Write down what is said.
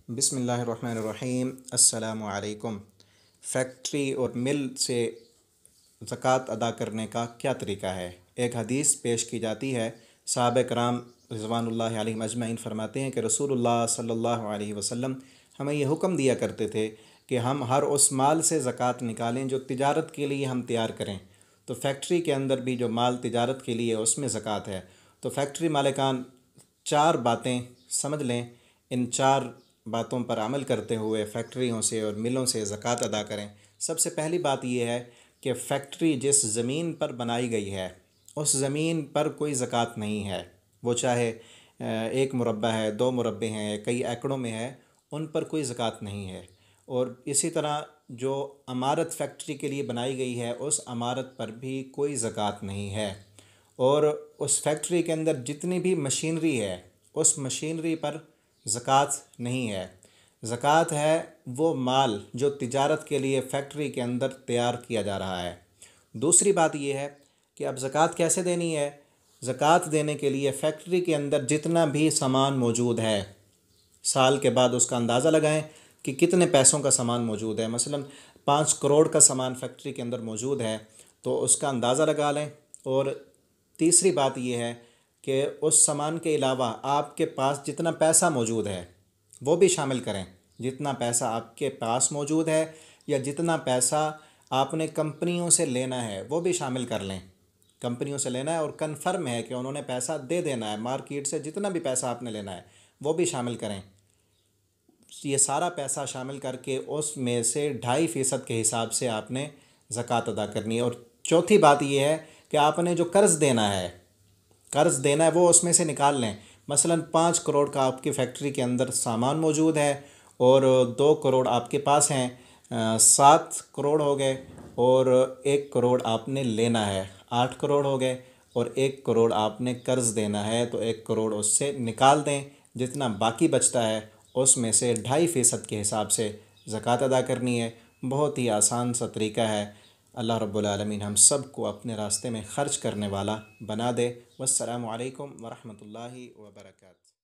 बिस्मिल्लाहिर्रहमानिर्रहीम। अस्सलामु अलैकुम। फैक्ट्री और मिल से ज़कात अदा करने का क्या तरीका है? एक हदीस पेश की जाती है। सहाबा कराम रिज़वानुल्लाहि अलैहिम अजमईन फरमाते हैं कि रसूलुल्लाह सल्लल्लाहु अलैहि वसल्लम हमें यह हुक्म दिया करते थे कि हम हर उस माल से ज़कात निकालें जो तिजारत के लिए हम तैयार करें। तो फैक्ट्री के अंदर भी जो माल तिजारत के लिए उसमें ज़कात है। तो फैक्ट्री मालिकान चार बातें समझ लें, इन चार बातों पर अमल करते हुए फैक्ट्रियों से और मिलों से ज़कात अदा करें। सबसे पहली बात यह है कि फैक्ट्री जिस ज़मीन पर बनाई गई है उस ज़मीन पर कोई ज़कात नहीं है। वो चाहे 1 मुरब्बा है, 2 मुरब्बे हैं, कई एकड़ों में है, उन पर कोई ज़कात नहीं है। और इसी तरह जो इमारत फैक्ट्री के लिए बनाई गई है उस इमारत पर भी कोई ज़कात नहीं है। और उस फैक्ट्री के अंदर जितनी भी मशीनरी है उस मशीनरी पर ज़कात नहीं है। ज़कात है वो माल जो तिजारत के लिए फैक्ट्री के अंदर तैयार किया जा रहा है। दूसरी बात यह है कि अब ज़कात कैसे देनी है। ज़कात देने के लिए फैक्ट्री के अंदर जितना भी सामान मौजूद है, साल के बाद उसका अंदाज़ा लगाएं कि कितने पैसों का सामान मौजूद है। मसलन 5 करोड़ का सामान फैक्ट्री के अंदर मौजूद है तो उसका अंदाज़ा लगा लें। और तीसरी बात यह है कि उस सामान के अलावा आपके पास जितना पैसा मौजूद है वो भी शामिल करें। जितना पैसा आपके पास मौजूद है या जितना पैसा आपने कंपनियों से लेना है वो भी शामिल कर लें। कंपनियों से लेना है और कन्फर्म है कि उन्होंने पैसा दे देना है, मार्केट से जितना भी पैसा आपने लेना है वो भी शामिल करें। ये सारा पैसा शामिल करके उसमें से 2.5% के हिसाब से आपने ज़कात अदा करनी है। और चौथी बात यह है कि आपने जो कर्ज़ देना है वो उसमें से निकाल लें। मसलन 5 करोड़ का आपकी फैक्ट्री के अंदर सामान मौजूद है और 2 करोड़ आपके पास हैं, 7 करोड़ हो गए। और 1 करोड़ आपने लेना है, 8 करोड़ हो गए। और 1 करोड़ आपने कर्ज़ देना है तो 1 करोड़ उससे निकाल दें। जितना बाकी बचता है उसमें से 2.5% के हिसाब से ज़कात अदा करनी है। बहुत ही आसान सा तरीका है। अल्लाह रब्बुल आलमीन हम सब को अपने रास्ते में ख़र्च करने वाला बना दे। वस्सलामु अलैकुम वरहमतुल्लाहि वबरकातुहू।